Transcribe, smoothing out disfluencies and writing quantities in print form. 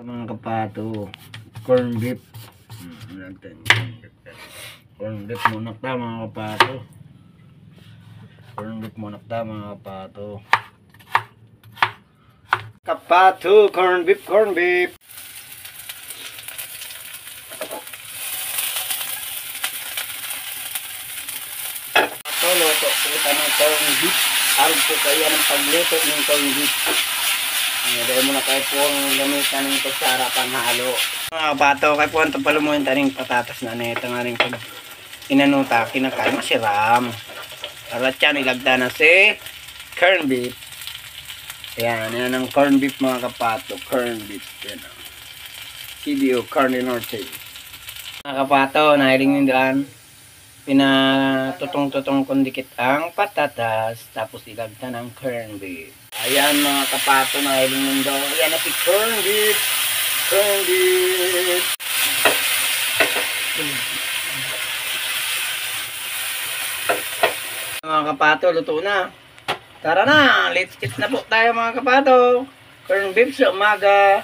Mga kapato, corn beef. Corn beef muna ta mga kapato. Corn beef muna ta mga kapato. Kapato, corn beef, corn beef. Ito, luto po ng corn beef. Arog po kaya ng pagluto ng corn beef. Dahil muna kayo po ang gamitan ng kutsara panghalo. Mga kapato, kayo po ang tapalo mo yung taning patatas na ito nga rin pag inanuta, kinakain masiram. At yan, ilagda na si corn beef. Ayan, yan ang corn beef mga kapato. Corn beef. Yan ang CDO, Carne Norte. Mga kapato, nahiling nyo daan. Pinatutong-tutong kundikit ang patatas. Tapos ilagda ng corn beef. Ayan mga kapato, nahiling nyo daan. Ayan na si corn beef. Corn beef. Mga kapato, luto na. Tara na, let's eat na po tayo mga kapato. Corn beef sa umaga.